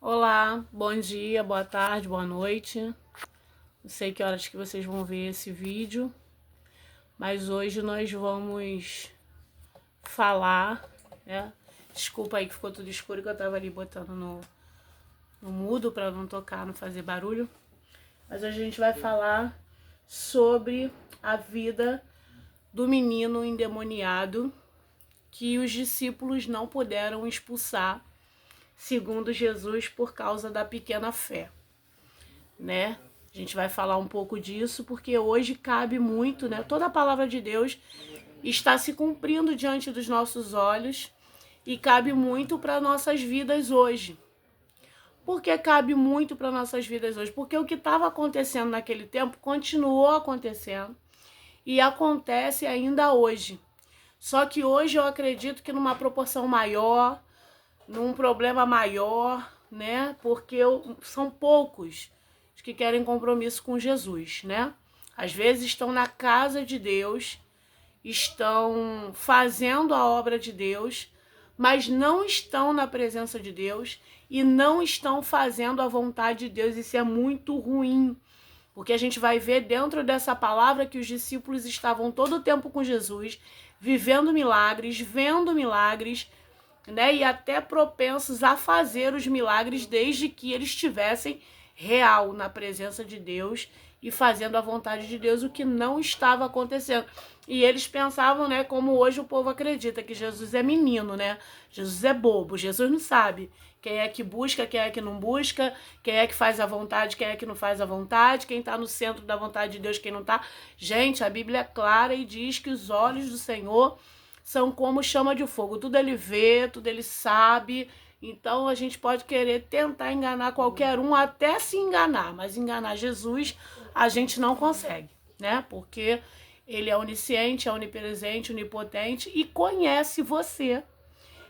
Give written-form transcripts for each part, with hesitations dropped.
Olá, bom dia, boa tarde, boa noite. Não sei que horas que vocês vão ver esse vídeo, mas hoje nós vamos falar, né? Desculpa aí que ficou tudo escuro, que eu tava ali botando no mudo para não tocar, não fazer barulho. Mas hoje a gente vai falar sobre a vida do menino endemoniado que os discípulos não puderam expulsar, segundo Jesus, por causa da pequena fé, né? A gente vai falar um pouco disso porque hoje cabe muito, né? Toda a palavra de Deus está se cumprindo diante dos nossos olhos e cabe muito para nossas vidas hoje. Por que cabe muito para nossas vidas hoje? Porque o que estava acontecendo naquele tempo continuou acontecendo e acontece ainda hoje. Só que hoje eu acredito que numa proporção maior, num problema maior, né? Porque são poucos os que querem compromisso com Jesus, né? Às vezes estão na casa de Deus, estão fazendo a obra de Deus, mas não estão na presença de Deus e não estão fazendo a vontade de Deus. Isso é muito ruim, porque a gente vai ver dentro dessa palavra que os discípulos estavam todo o tempo com Jesus, vivendo milagres, vendo milagres, né? E até propensos a fazer os milagres desde que eles estivessem real na presença de Deus e fazendo a vontade de Deus, o que não estava acontecendo. E eles pensavam, né, como hoje o povo acredita, que Jesus é menino, né? Jesus é bobo, Jesus não sabe quem é que busca, quem é que não busca, quem é que faz a vontade, quem é que não faz a vontade, quem está no centro da vontade de Deus, quem não está. Gente, a Bíblia é clara e diz que os olhos do Senhor são como chama de fogo. Tudo ele vê, tudo ele sabe. Então a gente pode querer tentar enganar qualquer um, até se enganar, mas enganar Jesus a gente não consegue, né? Porque ele é onisciente, é onipresente, onipotente e conhece você.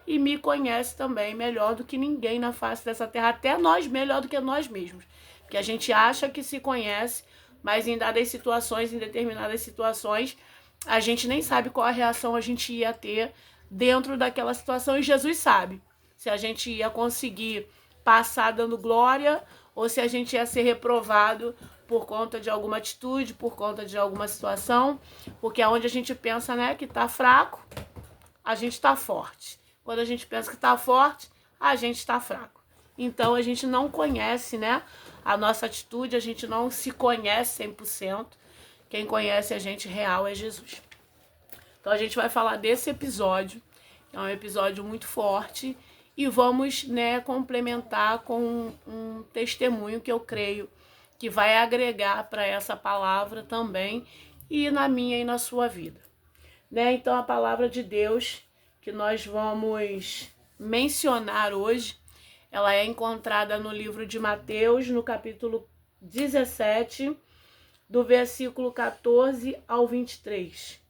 E me conhece também melhor do que ninguém na face dessa terra, até nós melhor do que nós mesmos. Porque a gente acha que se conhece, mas em dadas situações, em determinadas situações, a gente nem sabe qual a reação a gente ia ter dentro daquela situação, e Jesus sabe se a gente ia conseguir passar dando glória ou se a gente ia ser reprovado por conta de alguma atitude, por conta de alguma situação, porque é onde a gente pensa, né, que tá fraco, a gente tá forte. Quando a gente pensa que tá forte, a gente tá fraco. Então a gente não conhece, né, a nossa atitude, a gente não se conhece 100%. Quem conhece a gente real é Jesus. Então a gente vai falar desse episódio, que é um episódio muito forte, e vamos, né, complementar com um testemunho que eu creio que vai agregar para essa palavra também, e na minha e na sua vida, né? Então a palavra de Deus que nós vamos mencionar hoje, ela é encontrada no livro de Mateus, no capítulo 17, do versículo 14 ao 23.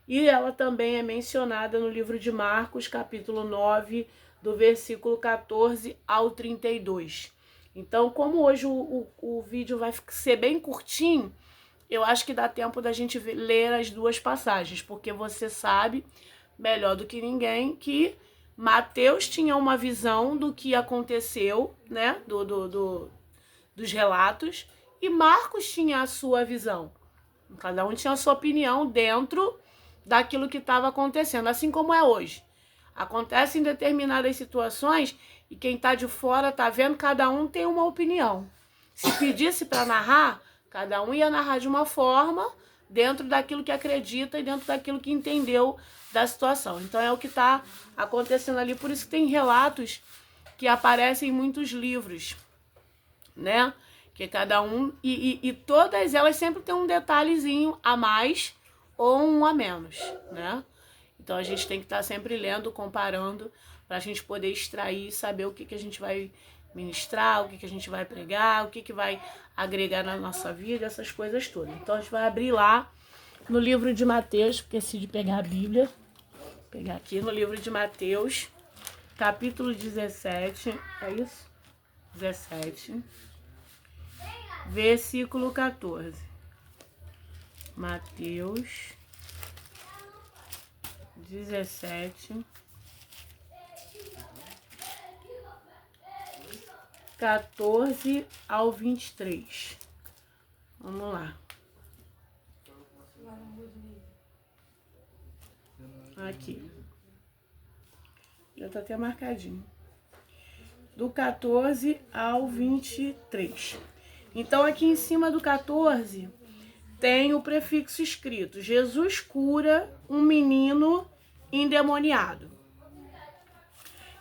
E ela também é mencionada no livro de Marcos, capítulo 9, do versículo 14 ao 32. Então, como hoje o vídeo vai ser bem curtinho, eu acho que dá tempo da gente ler as duas passagens, porque você sabe melhor do que ninguém que Mateus tinha uma visão do que aconteceu, né, dos relatos, e Marcos tinha a sua visão. Cada um tinha a sua opinião dentro daquilo que estava acontecendo, assim como é hoje. Acontecem determinadas situações e quem está de fora está vendo, cada um tem uma opinião. Se pedisse para narrar, cada um ia narrar de uma forma, dentro daquilo que acredita e dentro daquilo que entendeu da situação. Então é o que está acontecendo ali, por isso que tem relatos que aparecem em muitos livros, né? Que cada um, e todas elas sempre tem um detalhezinho a mais ou um a menos, né? Então a gente tem que estar sempre lendo, comparando, para a gente poder extrair e saber o que a gente vai ministrar, o que a gente vai pregar, o que vai agregar na nossa vida, essas coisas todas. Então a gente vai abrir lá no livro de Mateus, esqueci de pegar a Bíblia, vou pegar aqui no livro de Mateus, capítulo 17, é isso? 17, versículo 14. Mateus 17, 14 ao 23. Vamos lá. Aqui. Já tá até marcadinho. Do 14 ao 23. Então, aqui em cima do 14, tem o prefixo escrito: Jesus cura um menino endemoniado.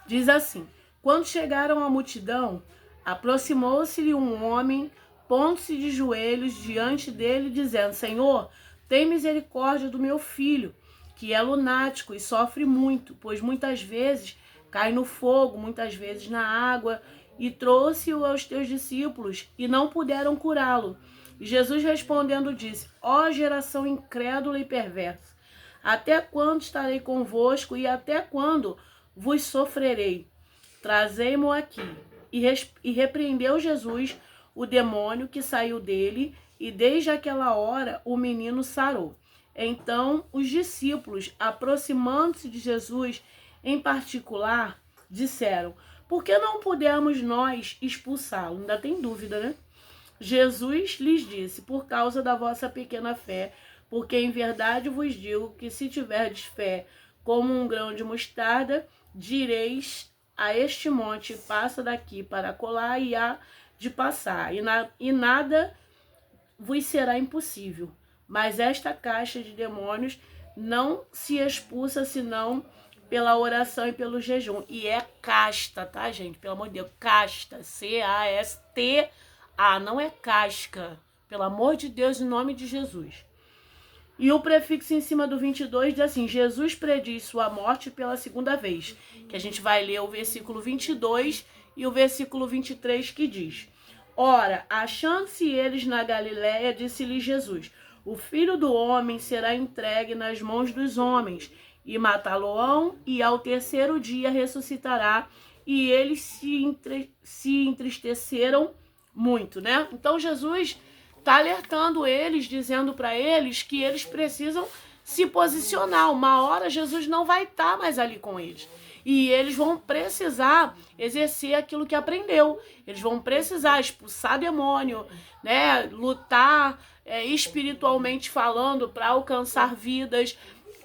Diz assim: quando chegaram à multidão, aproximou-se-lhe um homem, pondo-se de joelhos diante dele, dizendo: Senhor, tem misericórdia do meu filho, que é lunático e sofre muito, pois muitas vezes cai no fogo, muitas vezes na água, e trouxe-o aos teus discípulos, e não puderam curá-lo. E Jesus respondendo disse: ó geração incrédula e perversa, até quando estarei convosco e até quando vos sofrerei? Trazei-mo aqui. E repreendeu Jesus o demônio que saiu dele, e desde aquela hora o menino sarou. Então os discípulos, aproximando-se de Jesus em particular, disseram: por que não pudemos nós expulsá-lo? Ainda tem dúvida, né? Jesus lhes disse: por causa da vossa pequena fé, porque em verdade vos digo que se tiverdes fé como um grão de mostarda, direis a este monte: passa daqui para acolá, e há de passar, e nada vos será impossível. Mas esta caixa de demônios não se expulsa senão pela oração e pelo jejum. E é casta, tá, gente? Pelo amor de Deus, casta. C-A-S-T-A, não é casca. Pelo amor de Deus, em nome de Jesus. E o prefixo em cima do 22 diz assim: Jesus prediz sua morte pela segunda vez. Que a gente vai ler o versículo 22 e o versículo 23, que diz: ora, achando-se eles na Galiléia, disse-lhe Jesus: o Filho do Homem será entregue nas mãos dos homens, e matá-lo-ão, e ao terceiro dia ressuscitará. E eles se entristeceram muito, né? Então Jesus está alertando eles, dizendo para eles que eles precisam se posicionar. Uma hora Jesus não vai estar mais ali com eles. E eles vão precisar exercer aquilo que aprendeu. Eles vão precisar expulsar demônio, né? Lutar espiritualmente falando para alcançar vidas,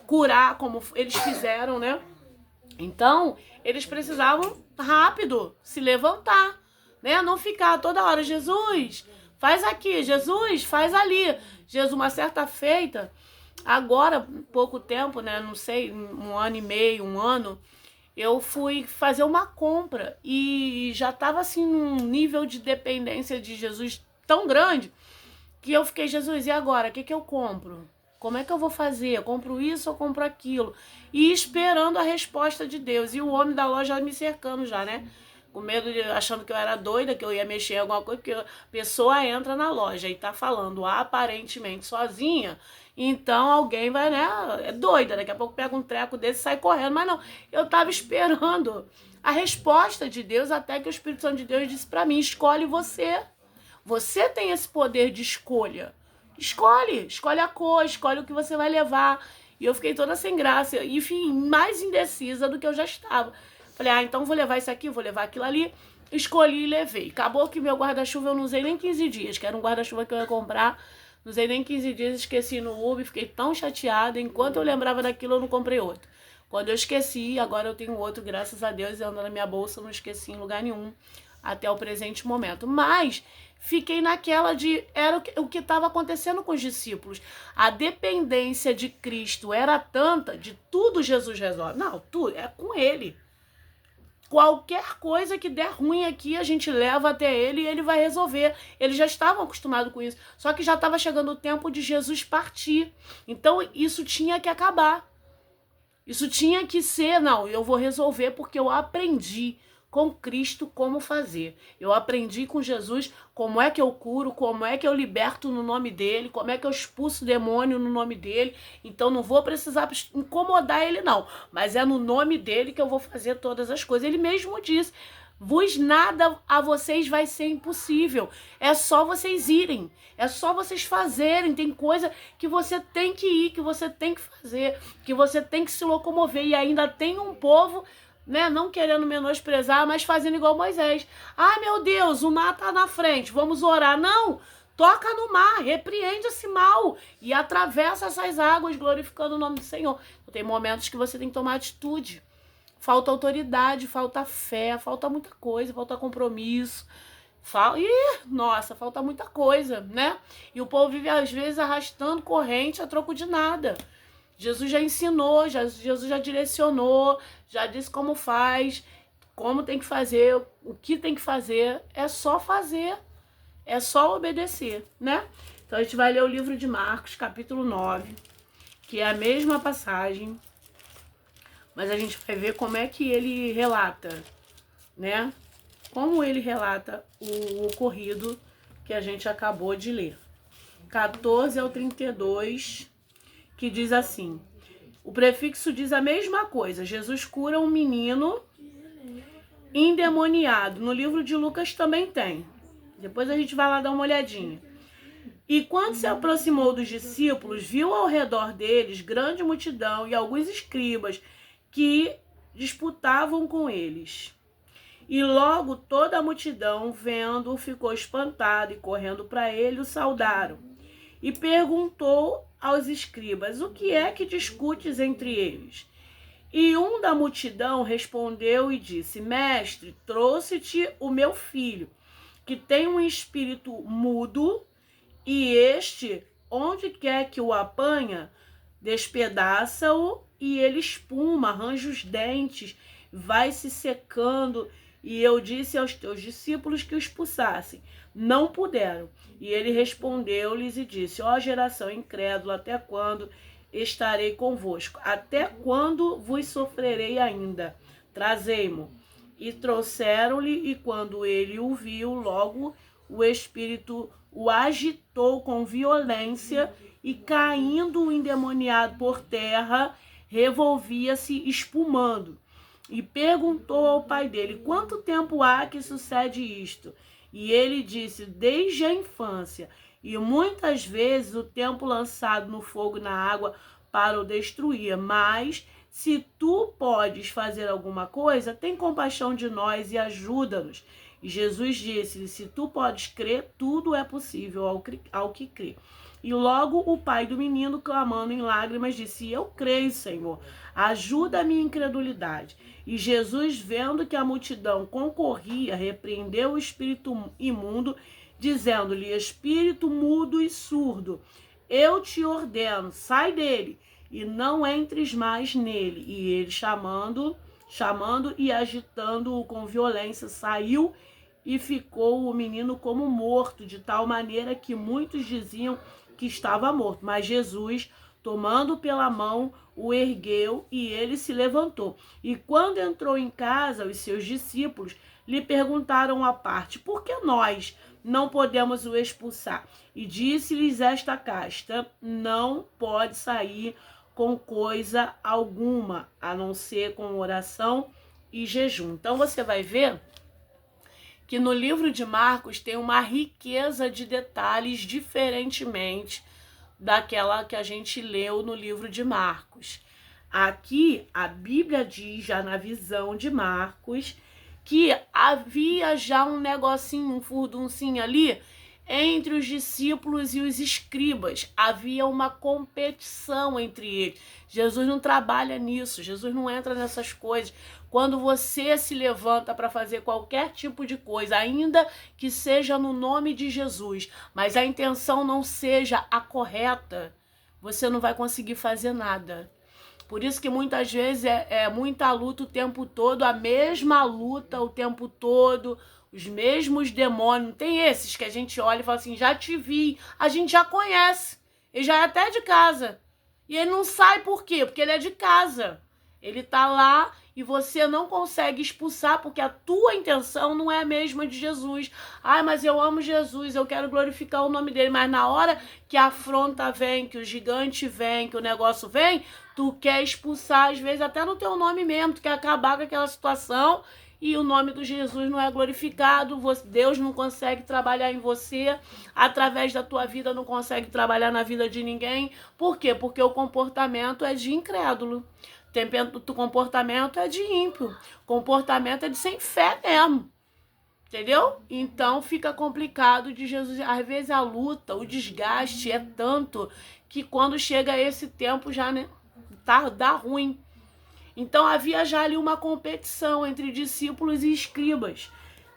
curar como eles fizeram, né? Então, eles precisavam rápido se levantar, né? Não ficar toda hora: Jesus, faz aqui, Jesus, faz ali. Jesus, uma certa feita, agora, pouco tempo, né? Não sei, um ano e meio, um ano, eu fui fazer uma compra e já estava assim num nível de dependência de Jesus tão grande que eu fiquei: Jesus, e agora? O que eu compro? Como é que eu vou fazer? Eu compro isso ou compro aquilo? E esperando a resposta de Deus. E o homem da loja me cercando já, né? Com medo, achando que eu era doida, que eu ia mexer em alguma coisa, porque a pessoa entra na loja e tá falando aparentemente sozinha, então alguém vai, né? É doida, daqui a pouco pega um treco desse e sai correndo. Mas não, eu tava esperando a resposta de Deus, até que o Espírito Santo de Deus disse pra mim: escolhe você. Você tem esse poder de escolha. Escolhe a cor, escolhe o que você vai levar. E eu fiquei toda sem graça, enfim, mais indecisa do que eu já estava. Falei: então vou levar isso aqui, vou levar aquilo ali. Escolhi e levei. Acabou que meu guarda-chuva eu não usei nem 15 dias, que era um guarda-chuva que eu ia comprar. Não usei nem 15 dias, esqueci no Uber, fiquei tão chateada. Enquanto eu lembrava daquilo, eu não comprei outro. Quando eu esqueci, agora eu tenho outro, graças a Deus, e anda na minha bolsa, não esqueci em lugar nenhum, até o presente momento. Mas fiquei naquela de... era o que estava acontecendo com os discípulos. A dependência de Cristo era tanta, de tudo Jesus resolve. Não, tudo, é com Ele. Qualquer coisa que der ruim aqui, a gente leva até Ele e Ele vai resolver. Eles já estavam acostumados com isso. Só que já estava chegando o tempo de Jesus partir. Então isso tinha que acabar. Isso tinha que ser: não, eu vou resolver porque eu aprendi com Cristo como fazer. Eu aprendi com Jesus como é que eu curo, como é que eu liberto no nome dele, como é que eu expulso demônio no nome dele. Então não vou precisar incomodar ele não, mas é no nome dele que eu vou fazer todas as coisas. Ele mesmo disse: nada a vocês vai ser impossível. É só vocês irem. É só vocês fazerem. Tem coisa que você tem que ir, que você tem que fazer, que você tem que se locomover. E ainda tem um povo né? Não querendo menosprezar, mas fazendo igual Moisés. Ai, meu Deus, o mar tá na frente, vamos orar. Não! Toca no mar, repreende esse mal e atravessa essas águas glorificando o nome do Senhor. Então, tem momentos que você tem que tomar atitude. Falta autoridade, falta fé, falta muita coisa, falta compromisso. Nossa, falta muita coisa, né? E o povo vive às vezes arrastando corrente a troco de nada. Jesus já ensinou, Jesus já direcionou, já disse como faz, como tem que fazer, o que tem que fazer. É só fazer, é só obedecer, né? Então a gente vai ler o livro de Marcos, capítulo 9, que é a mesma passagem, mas a gente vai ver como é que ele relata, né? Como ele relata o ocorrido que a gente acabou de ler. 14 ao 32, que diz assim: o prefixo diz a mesma coisa. Jesus cura um menino endemoniado. No livro de Lucas também tem. Depois a gente vai lá dar uma olhadinha. E quando se aproximou dos discípulos, viu ao redor deles grande multidão e alguns escribas que disputavam com eles. E logo toda a multidão, vendo-o, ficou espantada e correndo para ele, o saudaram. E perguntou aos escribas: o que é que discutes entre eles? E um da multidão respondeu e disse: mestre, trouxe-te o meu filho, que tem um espírito mudo, e este, onde quer que o apanha, despedaça-o, e ele espuma, arranja os dentes, vai se secando. E eu disse aos teus discípulos que o expulsassem. Não puderam. E ele respondeu-lhes e disse: ó geração incrédula, até quando estarei convosco? Até quando vos sofrerei ainda? Trazei-mo. E trouxeram-lhe, e quando ele o viu, logo o espírito o agitou com violência, e caindo o endemoniado por terra, revolvia-se espumando. E perguntou ao pai dele: quanto tempo há que sucede isto? E ele disse: desde a infância. E muitas vezes o tempo lançado no fogo e na água para o destruir. Mas se tu podes fazer alguma coisa, tem compaixão de nós e ajuda-nos. E Jesus disse-lhe: se tu podes crer, tudo é possível ao que crê. E logo o pai do menino, clamando em lágrimas, disse: eu creio, Senhor, ajuda a minha incredulidade. E Jesus, vendo que a multidão concorria, repreendeu o espírito imundo, dizendo-lhe: espírito mudo e surdo, eu te ordeno, sai dele, e não entres mais nele. E ele, chamando e agitando-o com violência, saiu, e ficou o menino como morto, de tal maneira que muitos diziam que estava morto. Mas Jesus, tomando pela mão, o ergueu, e ele se levantou. E quando entrou em casa, os seus discípulos lhe perguntaram à parte: por que nós não podemos o expulsar? E disse-lhes esta casta: não pode sair com coisa alguma, a não ser com oração e jejum. Então você vai ver que no livro de Marcos tem uma riqueza de detalhes diferentemente daquela que a gente leu no livro de Marcos. Aqui a Bíblia diz, já na visão de Marcos, que havia já um negocinho, um furduncinho ali entre os discípulos e os escribas. Havia uma competição entre eles. Jesus não trabalha nisso, Jesus não entra nessas coisas. Quando você se levanta para fazer qualquer tipo de coisa, ainda que seja no nome de Jesus, mas a intenção não seja a correta, você não vai conseguir fazer nada. Por isso que muitas vezes é muita luta o tempo todo, a mesma luta o tempo todo, os mesmos demônios. Tem esses que a gente olha e fala assim: já te vi, a gente já conhece, ele já é até de casa. E ele não sai por quê? Porque ele é de casa. Ele tá lá e você não consegue expulsar porque a tua intenção não é a mesma de Jesus. Ai, mas eu amo Jesus, eu quero glorificar o nome dele. Mas na hora que a afronta vem, que o gigante vem, que o negócio vem, tu quer expulsar, às vezes até no teu nome mesmo, tu quer acabar com aquela situação e o nome do Jesus não é glorificado, Deus não consegue trabalhar em você, através da tua vida não consegue trabalhar na vida de ninguém. Por quê? Porque o comportamento é de incrédulo. O comportamento é de ímpio. Comportamento é de sem fé mesmo. Entendeu? Então fica complicado de Jesus. Às vezes a luta, o desgaste é tanto que quando chega esse tempo já, né, dá ruim. Então havia já ali uma competição entre discípulos e escribas.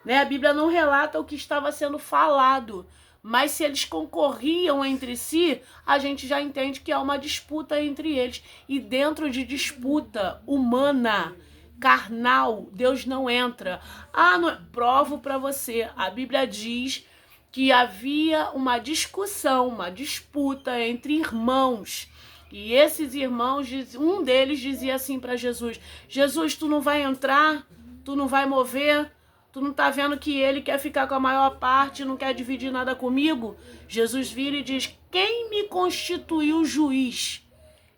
Né? A Bíblia não relata o que estava sendo falado, mas se eles concorriam entre si, a gente já entende que há uma disputa entre eles. E dentro de disputa humana, carnal, Deus não entra. Não, provo para você. A Bíblia diz que havia uma discussão, uma disputa entre irmãos. E esses irmãos, um deles dizia assim para Jesus: Jesus, tu não vai entrar? Tu não vai mover? Tu não tá vendo que ele quer ficar com a maior parte, não quer dividir nada comigo? Jesus vira e diz: quem me constituiu juiz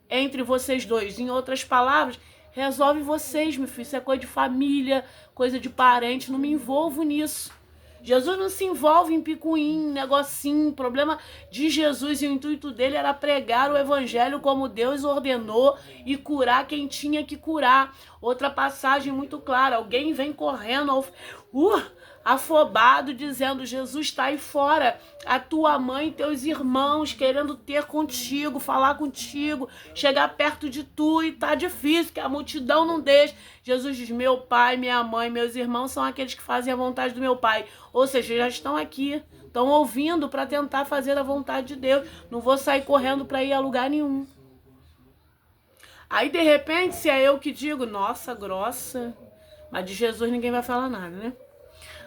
entre vocês dois? Em outras palavras, resolve vocês, meu filho. Isso é coisa de família, coisa de parente, não me envolvo nisso. Jesus não se envolve em picuinho, negocinho. O problema de Jesus e o intuito dele era pregar o evangelho como Deus ordenou e curar quem tinha que curar. Outra passagem muito clara: alguém vem correndo afobado, dizendo: Jesus, está aí fora, a tua mãe e teus irmãos querendo ter contigo, falar contigo, chegar perto de tu, e tá difícil, que a multidão não deixa. Jesus diz: meu pai, minha mãe, meus irmãos são aqueles que fazem a vontade do meu pai. Ou seja, já estão aqui, estão ouvindo para tentar fazer a vontade de Deus. Não vou sair correndo para ir a lugar nenhum. Aí, de repente, se é eu que digo: nossa, grossa. Mas de Jesus ninguém vai falar nada, né?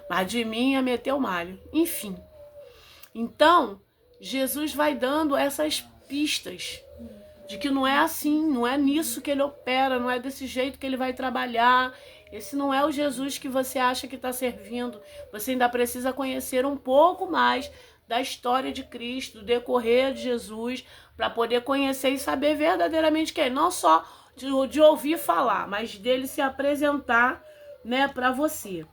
Mas de mim é meter o malho. Enfim. Então, Jesus vai dando essas pistas de que não é assim, não é nisso que ele opera, não é desse jeito que ele vai trabalhar. Esse não é o Jesus que você acha que está servindo. Você ainda precisa conhecer um pouco mais da história de Cristo, do decorrer de Jesus, para poder conhecer e saber verdadeiramente quem é. Não só de ouvir falar, mas dele se apresentar, né, para você.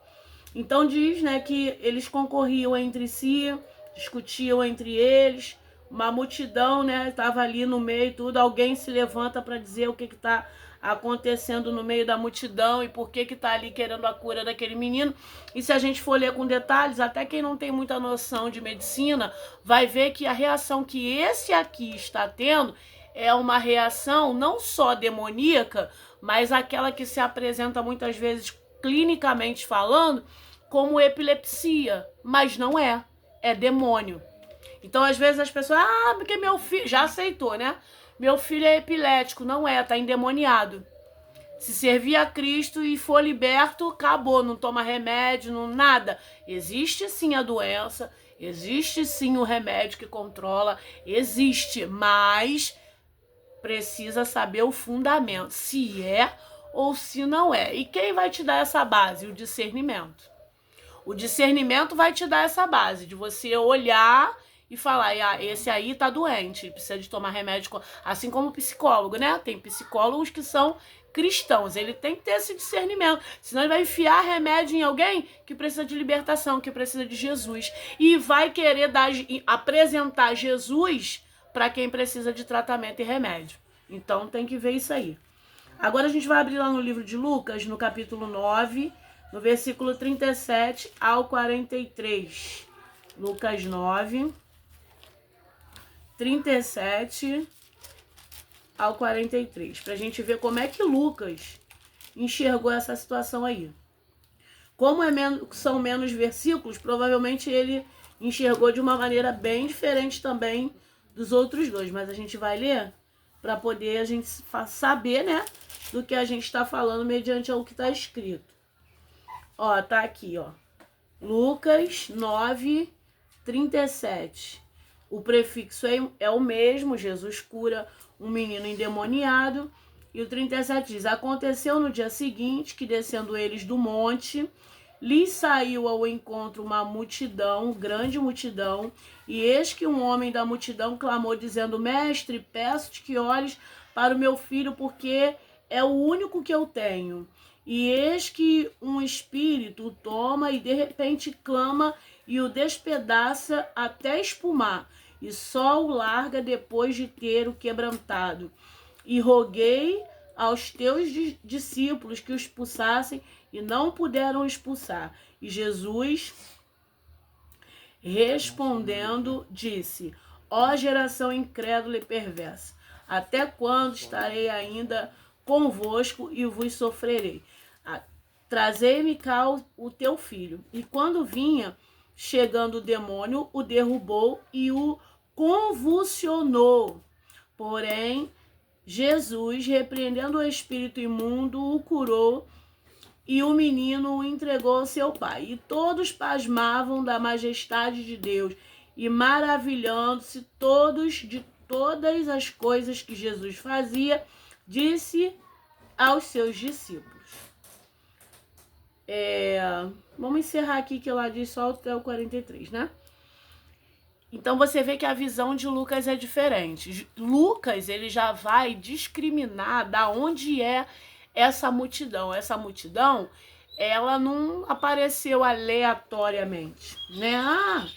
Então diz, né, que eles concorriam entre si, discutiam entre eles, uma multidão, né, estava ali no meio, tudo. Alguém se levanta para dizer o que está acontecendo no meio da multidão e por que está ali querendo a cura daquele menino. E se a gente for ler com detalhes, até quem não tem muita noção de medicina vai ver que a reação que esse aqui está tendo é uma reação não só demoníaca, mas aquela que se apresenta muitas vezes clinicamente falando como epilepsia, mas não é, é demônio. Então às vezes as pessoas, porque meu filho, já aceitou, né? Meu filho é epilético, não é, tá endemoniado. Se servir a Cristo e for liberto, acabou, não toma remédio, não nada. Existe sim a doença, existe sim o remédio que controla, existe, mas precisa saber o fundamento, se é ou se não é. E quem vai te dar essa base? O discernimento. O discernimento vai te dar essa base de você olhar e falar: esse aí tá doente, precisa de tomar remédio. Assim como o psicólogo, né? Tem psicólogos que são cristãos, ele tem que ter esse discernimento, senão ele vai enfiar remédio em alguém que precisa de libertação, que precisa de Jesus, e vai querer apresentar Jesus para quem precisa de tratamento e remédio. Então tem que ver isso aí. Agora a gente vai abrir lá no livro de Lucas, no capítulo 9, no versículo 37 ao 43. Lucas 9, 37 ao 43. Pra gente ver como é que Lucas enxergou essa situação aí. Como são menos versículos, provavelmente ele enxergou de uma maneira bem diferente também dos outros dois. Mas a gente vai ler para poder a gente saber, né, do que a gente está falando mediante o que está escrito. Ó, tá aqui, ó. Lucas 9, 37. O prefixo é o mesmo, Jesus cura um menino endemoniado. E o 37 diz: aconteceu no dia seguinte que, descendo eles do monte, lhes saiu ao encontro uma multidão, grande multidão, e eis que um homem da multidão clamou, dizendo: mestre, peço-te que olhes para o meu filho, porque é o único que eu tenho. E eis que um espírito o toma e de repente clama e o despedaça até espumar, e só o larga depois de ter o quebrantado. E roguei aos teus discípulos que o expulsassem e não puderam expulsar. E Jesus, respondendo, disse: ó geração incrédula e perversa, até quando estarei ainda convosco e vos sofrerei? Trazei-me cá o teu filho. E quando vinha, chegando o demônio, o derrubou e o convulsionou. Porém, Jesus, repreendendo o espírito imundo, o curou e o menino o entregou ao seu pai. E todos pasmavam da majestade de Deus e maravilhando-se todos de todas as coisas que Jesus fazia, disse aos seus discípulos. Vamos encerrar aqui que ela diz só até o 43, né? Então você vê que a visão de Lucas é diferente. Lucas, ele já vai discriminar da onde é essa multidão. Essa multidão, ela não apareceu aleatoriamente, né?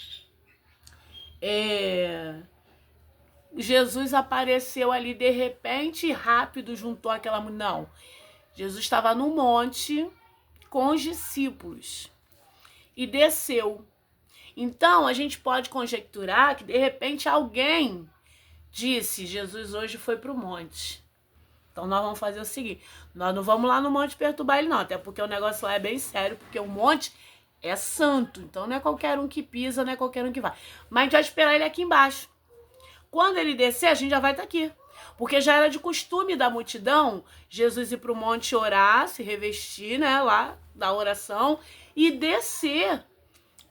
Jesus apareceu ali de repente e rápido juntou aquela multidão. Não. Jesus estava no monte com os discípulos e desceu. Então, a gente pode conjecturar que, de repente, alguém disse, Jesus hoje foi para o monte. Então, nós vamos fazer o seguinte, nós não vamos lá no monte perturbar ele não, até porque o negócio lá é bem sério, porque o monte é santo. Então, não é qualquer um que pisa, não é qualquer um que vai. Mas a gente vai esperar ele aqui embaixo. Quando ele descer, a gente já vai estar aqui. Porque já era de costume da multidão Jesus ir para o monte orar, se revestir, né, lá da oração e descer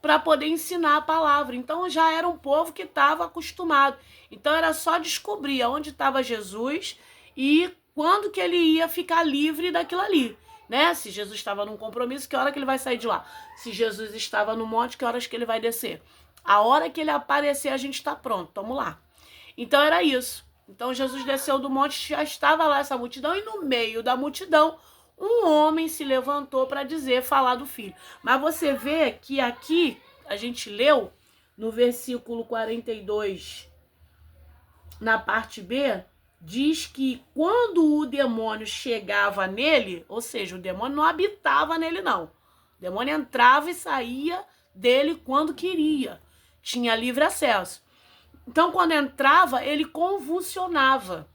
para poder ensinar a palavra. Então já era um povo que estava acostumado. Então era só descobrir onde estava Jesus e quando que ele ia ficar livre daquilo ali, né? Se Jesus estava num compromisso, que hora que ele vai sair de lá? Se Jesus estava no monte, que horas que ele vai descer? A hora que ele aparecer, a gente está pronto, vamos lá. Então era isso. Então Jesus desceu do monte, já estava lá essa multidão, e no meio da multidão, um homem se levantou para falar do filho. Mas você vê que aqui, a gente leu no versículo 42, na parte B, diz que quando o demônio chegava nele, ou seja, o demônio não habitava nele não. O demônio entrava e saía dele quando queria. Tinha livre acesso. Então, quando entrava, ele convulsionava.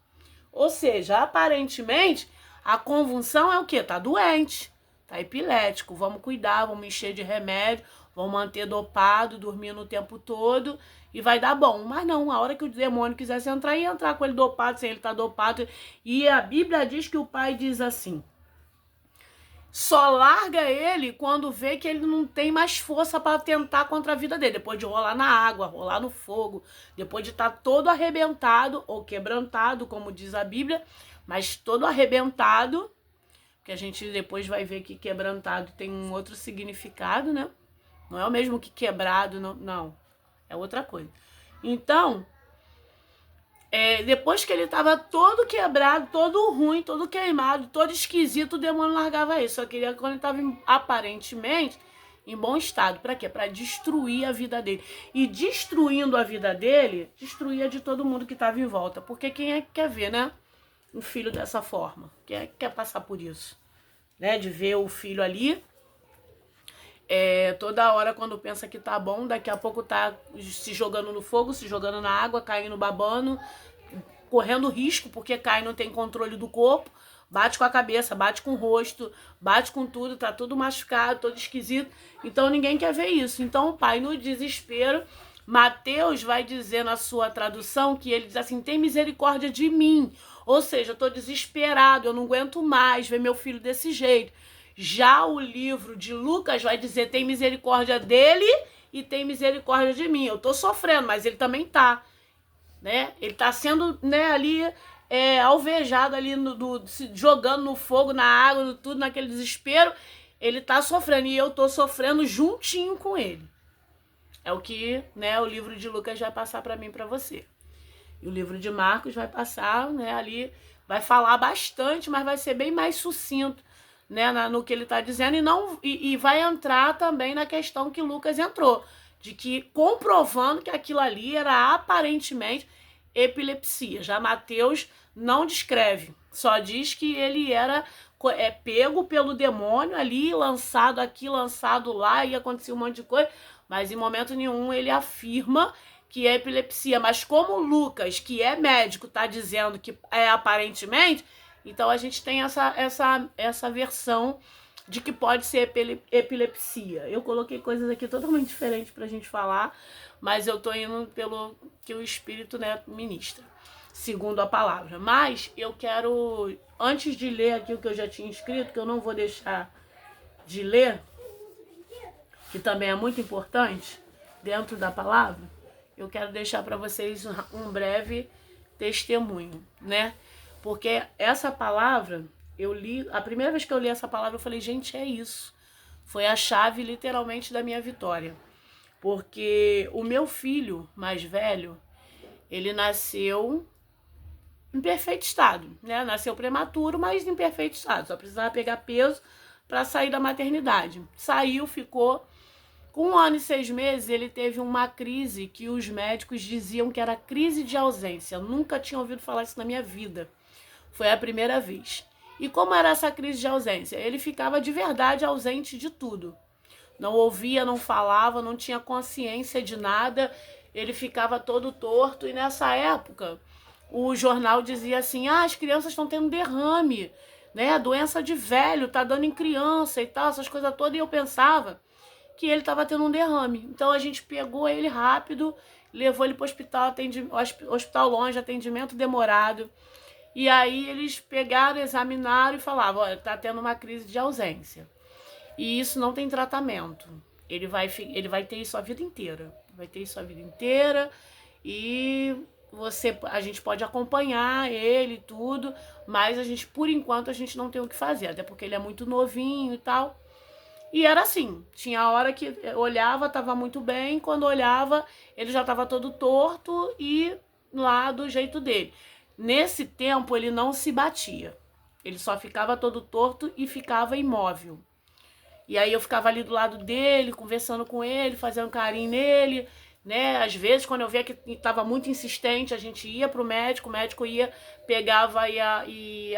Ou seja, aparentemente, a convulsão é o quê? Tá doente, tá epilético. Vamos cuidar, vamos encher de remédio, vamos manter dopado, dormindo o tempo todo e vai dar bom. Mas não, a hora que o demônio quisesse entrar, ia entrar com ele dopado, sem ele estar dopado. E a Bíblia diz que o pai diz assim: só larga ele quando vê que ele não tem mais força para tentar contra a vida dele. Depois de rolar na água, rolar no fogo, depois de estar todo arrebentado ou quebrantado, como diz a Bíblia, mas todo arrebentado, que a gente depois vai ver que quebrantado tem um outro significado, né? Não é o mesmo que quebrado, não. É outra coisa. Então, depois que ele estava todo quebrado, todo ruim, todo queimado, todo esquisito, o demônio largava ele. Só queria quando ele estava aparentemente em bom estado. Para quê? Para destruir a vida dele. E destruindo a vida dele, destruía de todo mundo que estava em volta. Porque quem é que quer ver, né? Um filho dessa forma? Quem é que quer passar por isso? Né? De ver o filho ali, toda hora quando pensa que tá bom, daqui a pouco tá se jogando no fogo, se jogando na água, caindo, babando, correndo risco, porque cai e não tem controle do corpo, bate com a cabeça, bate com o rosto, bate com tudo, tá tudo machucado, todo esquisito. Então ninguém quer ver isso. Então o pai, no desespero, Mateus vai dizer na sua tradução que ele diz assim: tem misericórdia de mim. Ou seja, eu tô desesperado, eu não aguento mais ver meu filho desse jeito. Já o livro de Lucas vai dizer: tem misericórdia dele e tem misericórdia de mim. Eu tô sofrendo, mas ele também tá, né? Ele tá sendo, né, ali alvejado ali, se jogando no fogo, na água, tudo, naquele desespero. Ele tá sofrendo e eu tô sofrendo juntinho com ele. É o que, né, o livro de Lucas vai passar para mim e para você. E o livro de Marcos vai passar, né, ali, vai falar bastante, mas vai ser bem mais sucinto, né, no que ele está dizendo, e vai entrar também na questão que Lucas entrou, de que comprovando que aquilo ali era aparentemente epilepsia. Já Mateus não descreve, só diz que ele era pego pelo demônio ali, lançado aqui, lançado lá, e acontecia um monte de coisa, mas em momento nenhum ele afirma que é epilepsia. Mas como Lucas, que é médico, está dizendo que é aparentemente, então a gente tem essa versão de que pode ser epilepsia. Eu coloquei coisas aqui totalmente diferentes pra gente falar, mas eu tô indo pelo que o Espírito, né, ministra, segundo a palavra. Mas eu quero, antes de ler aqui o que eu já tinha escrito, que eu não vou deixar de ler, que também é muito importante dentro da palavra, eu quero deixar para vocês um breve testemunho, né? Porque essa palavra, eu li, a primeira vez que eu li essa palavra, eu falei, gente, é isso. Foi a chave, literalmente, da minha vitória. Porque o meu filho mais velho, ele nasceu em perfeito estado, né? Nasceu prematuro, mas em perfeito estado. Só precisava pegar peso para sair da maternidade. Saiu, ficou. Com 1 ano e 6 meses, ele teve uma crise que os médicos diziam que era crise de ausência. Eu nunca tinha ouvido falar isso na minha vida. Foi a primeira vez. E como era essa crise de ausência? Ele ficava de verdade ausente de tudo. Não ouvia, não falava, não tinha consciência de nada. Ele ficava todo torto. E nessa época, o jornal dizia assim, as crianças estão tendo derrame, né? Doença de velho, tá dando em criança e tal, essas coisas todas. E eu pensava que ele estava tendo um derrame. Então a gente pegou ele rápido, levou ele para o hospital, hospital longe, atendimento demorado. E aí eles pegaram, examinaram e falavam, olha, tá tendo uma crise de ausência. E isso não tem tratamento. Ele vai ter isso a vida inteira. Vai ter isso a vida inteira e a gente pode acompanhar ele e tudo, mas por enquanto, a gente não tem o que fazer, até porque ele é muito novinho e tal. E era assim, tinha hora que olhava, estava muito bem, quando olhava, ele já estava todo torto e lá do jeito dele. Nesse tempo, ele não se batia, ele só ficava todo torto e ficava imóvel. E aí eu ficava ali do lado dele, conversando com ele, fazendo carinho nele, né? Às vezes, quando eu via que estava muito insistente, a gente ia pro médico, o médico ia, pegava e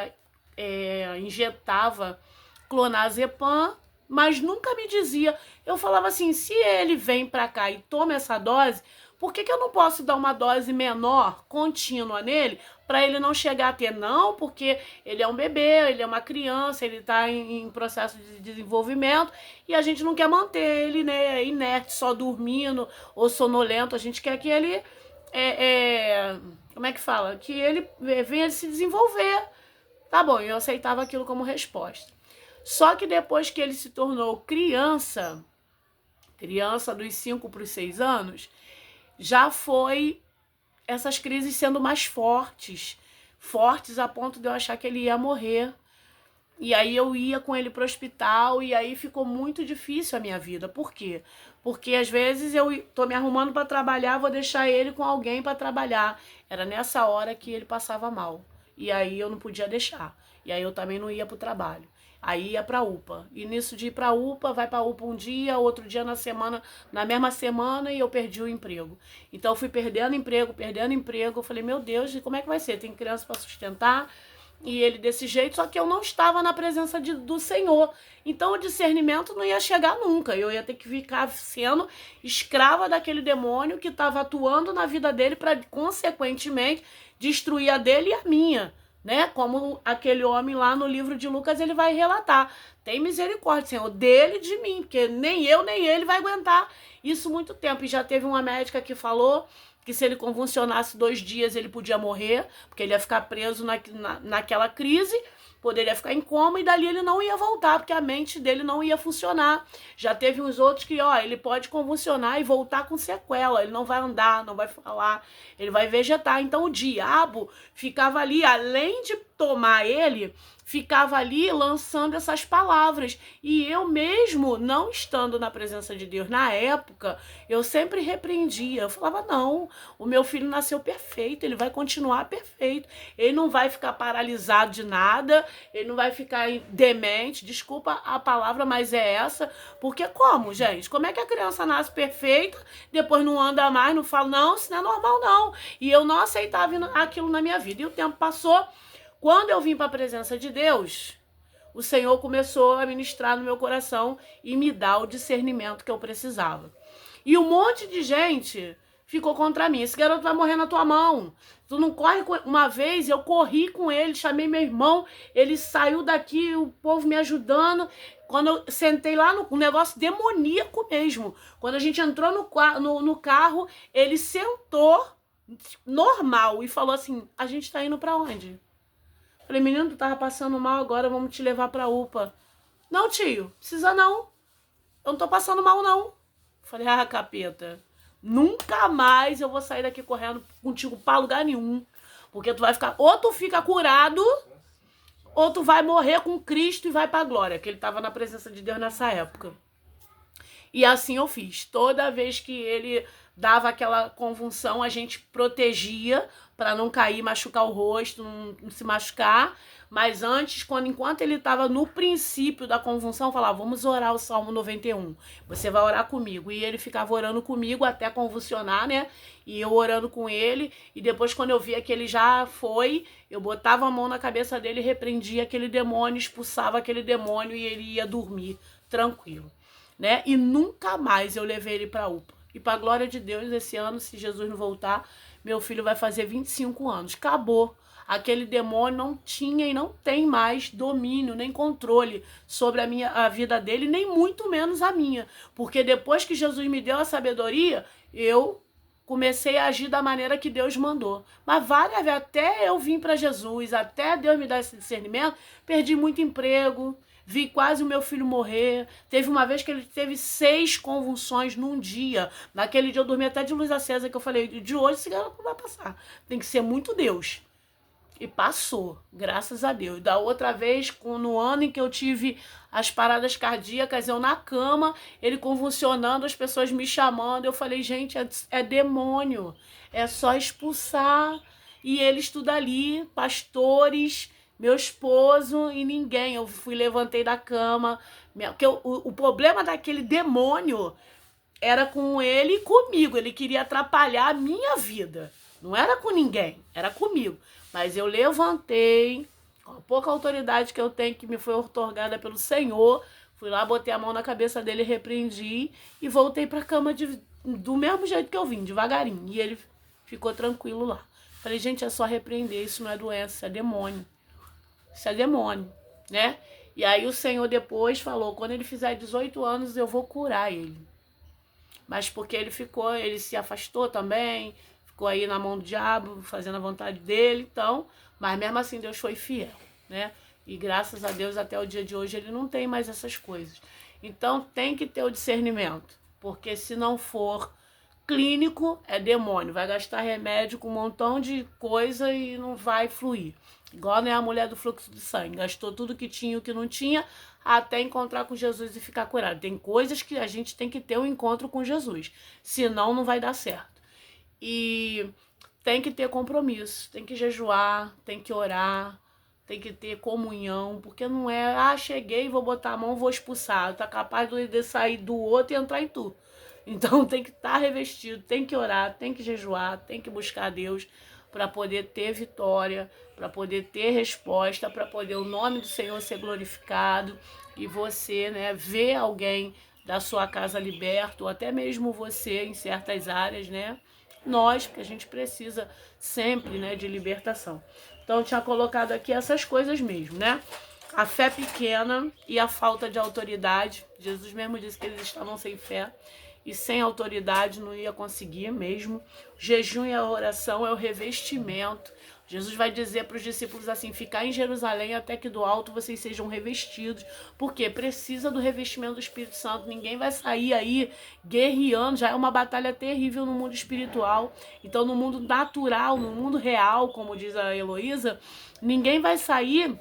injetava clonazepam, mas nunca me dizia. Eu falava assim, se ele vem pra cá e toma essa dose, por que eu não posso dar uma dose menor, contínua nele, para ele não chegar a ter? Não, porque ele é um bebê, ele é uma criança, ele tá em processo de desenvolvimento e a gente não quer manter ele, né, inerte, só dormindo ou sonolento. A gente quer que ele, como é que fala? Que ele venha se desenvolver. Tá bom, eu aceitava aquilo como resposta. Só que depois que ele se tornou criança dos 5 para os 6 anos, já foi essas crises sendo mais fortes a ponto de eu achar que ele ia morrer. E aí eu ia com ele pro hospital e aí ficou muito difícil a minha vida. Por quê? Porque às vezes eu tô me arrumando para trabalhar, vou deixar ele com alguém para trabalhar. Era nessa hora que ele passava mal. E aí eu não podia deixar. E aí eu também não ia pro trabalho. Aí ia pra UPA. E nisso de ir pra UPA, vai pra UPA um dia, outro dia na mesma semana, e eu perdi o emprego. Então eu fui perdendo emprego. Eu falei, meu Deus, como é que vai ser? Tem criança para sustentar, e ele desse jeito, só que eu não estava na presença do Senhor. Então o discernimento não ia chegar nunca. Eu ia ter que ficar sendo escrava daquele demônio que estava atuando na vida dele para, consequentemente, destruir a dele e a minha. Né? Como aquele homem lá no livro de Lucas, ele vai relatar. Tem misericórdia, Senhor, dele e de mim, porque nem eu nem ele vai aguentar isso muito tempo. E já teve uma médica que falou que se ele convulsionasse 2 dias, ele podia morrer, porque ele ia ficar preso naquela crise, poderia ficar em coma e dali ele não ia voltar, porque a mente dele não ia funcionar. Já teve uns outros que, ele pode convulsionar e voltar com sequela, ele não vai andar, não vai falar, ele vai vegetar. Então o diabo ficava ali, além de tomar ele, ficava ali lançando essas palavras. E eu mesmo, não estando na presença de Deus na época, eu sempre repreendia. Eu falava, não, o meu filho nasceu perfeito, ele vai continuar perfeito. Ele não vai ficar paralisado de nada, ele não vai ficar demente, desculpa a palavra, mas é essa. Porque como, gente? Como é que a criança nasce perfeita, depois não anda mais, não fala, não, isso não é normal, não. E eu não aceitava aquilo na minha vida. E o tempo passou. Quando eu vim para a presença de Deus, o Senhor começou a ministrar no meu coração e me dar o discernimento que eu precisava. E um monte de gente ficou contra mim. Esse garoto vai morrer na tua mão. Tu não corre com... Uma vez eu corri com ele, chamei meu irmão, ele saiu daqui, o povo me ajudando. Quando eu sentei lá no negócio demoníaco mesmo. Quando a gente entrou no carro, ele sentou normal e falou assim, a gente tá indo pra onde? Falei, menino, tu tava passando mal agora, vamos te levar pra UPA. Não, tio, precisa não. Eu não tô passando mal, não. Falei, ah, capeta, nunca mais eu vou sair daqui correndo contigo pra lugar nenhum. Porque tu vai ficar, ou tu fica curado, ou tu vai morrer com Cristo e vai pra glória. Que ele tava na presença de Deus nessa época. E assim eu fiz. Toda vez que ele dava aquela convulsão, a gente protegia para não cair, machucar o rosto, não se machucar. Mas antes, enquanto ele estava no princípio da convulsão, eu falava, vamos orar o Salmo 91. Você vai orar comigo. E ele ficava orando comigo até convulsionar, né? E eu orando com ele. E depois, quando eu via que ele já foi, eu botava a mão na cabeça dele, repreendia aquele demônio, expulsava aquele demônio e ele ia dormir tranquilo, né? E nunca mais eu levei ele para UPA. E para a glória de Deus, esse ano, se Jesus não voltar, meu filho vai fazer 25 anos. Acabou. Aquele demônio não tinha e não tem mais domínio, nem controle sobre a vida dele, nem muito menos a minha. Porque depois que Jesus me deu a sabedoria, eu comecei a agir da maneira que Deus mandou. Mas várias vezes, até eu vim para Jesus, até Deus me dar esse discernimento, perdi muito emprego, vi quase o meu filho morrer. Teve uma vez que ele teve 6 convulsões num dia. Naquele dia eu dormi até de luz acesa, que eu falei, de hoje esse garoto não vai passar. Tem que ser muito Deus. E passou, graças a Deus. Da outra vez, no ano em que eu tive as paradas cardíacas, eu na cama, ele convulsionando, as pessoas me chamando. Eu falei, gente, é demônio. É só expulsar. E eles tudo ali, pastores, meu esposo e ninguém. Eu levantei da cama. Porque o problema daquele demônio era com ele e comigo. Ele queria atrapalhar a minha vida. Não era com ninguém, era comigo. Mas eu levantei, com a pouca autoridade que eu tenho, que me foi outorgada pelo Senhor, fui lá, botei a mão na cabeça dele, repreendi e voltei pra cama do mesmo jeito que eu vim, devagarinho. E ele ficou tranquilo lá. Falei, gente, é só repreender, isso não é doença, isso é demônio. Isso é demônio, né? E aí o Senhor depois falou, quando ele fizer 18 anos, eu vou curar ele. Mas porque ele se afastou também, ficou aí na mão do diabo, fazendo a vontade dele, então, mas mesmo assim Deus foi fiel, né? E graças a Deus até o dia de hoje ele não tem mais essas coisas. Então tem que ter o discernimento, porque se não for clínico, é demônio, vai gastar remédio com um montão de coisa e não vai fluir. Igual, né, a mulher do fluxo de sangue, gastou tudo que tinha e o que não tinha, até encontrar com Jesus e ficar curado. Tem coisas que a gente tem que ter um encontro com Jesus, senão não vai dar certo. E tem que ter compromisso, tem que jejuar, tem que orar, tem que ter comunhão, porque não é, cheguei, vou botar a mão, vou expulsar, tá capaz de sair do outro e entrar em tu. Então tem que estar revestido, tem que orar, tem que jejuar, tem que buscar a Deus para poder ter vitória, para poder ter resposta, para poder o nome do Senhor ser glorificado e você, né, ver alguém da sua casa liberto, ou até mesmo você em certas áreas, né? Nós, porque a gente precisa sempre, né, de libertação. Então eu tinha colocado aqui essas coisas mesmo, né? A fé pequena e a falta de autoridade. Jesus mesmo disse que eles estavam sem fé e sem autoridade não ia conseguir mesmo. O jejum e a oração é o revestimento. Jesus vai dizer para os discípulos assim: ficar em Jerusalém até que do alto vocês sejam revestidos, porque precisa do revestimento do Espírito Santo. Ninguém vai sair aí guerreando, já é uma batalha terrível no mundo espiritual. Então, no mundo natural, no mundo real, como diz a Heloísa, ninguém vai sair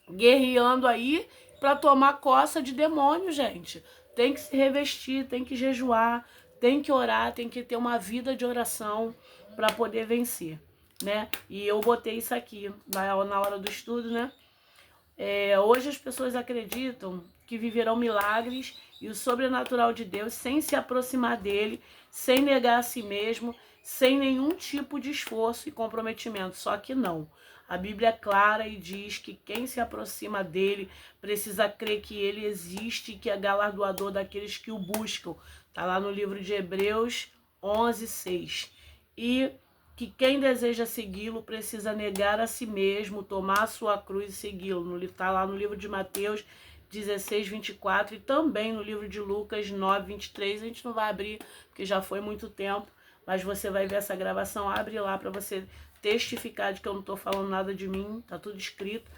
guerreando aí para tomar coça de demônio, gente. Tem que se revestir, tem que jejuar, tem que orar, tem que ter uma vida de oração para poder vencer, né? E eu botei isso aqui na hora do estudo, né? Hoje as pessoas acreditam que viverão milagres e o sobrenatural de Deus sem se aproximar dele, sem negar a si mesmo, sem nenhum tipo de esforço e comprometimento. Só que não. A Bíblia é clara e diz que quem se aproxima dele precisa crer que ele existe e que é galardoador daqueles que o buscam. Está lá no livro de Hebreus 11:6. E que quem deseja segui-lo precisa negar a si mesmo, tomar a sua cruz e segui-lo. Está lá no livro de Mateus 16:24 e também no livro de Lucas 9:23. A gente não vai abrir porque já foi muito tempo, mas você vai ver essa gravação. Abre lá para você testificar de que eu não estou falando nada de mim, tá tudo escrito.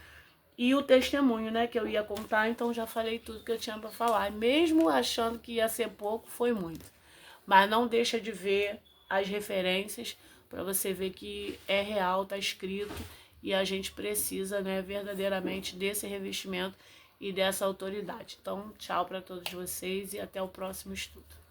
E o testemunho, né, que eu ia contar, então já falei tudo que eu tinha para falar. Mesmo achando que ia ser pouco, foi muito. Mas não deixa de ver as referências para você ver que é real, tá escrito, e a gente precisa, né, verdadeiramente desse revestimento e dessa autoridade. Então, tchau para todos vocês e até o próximo estudo.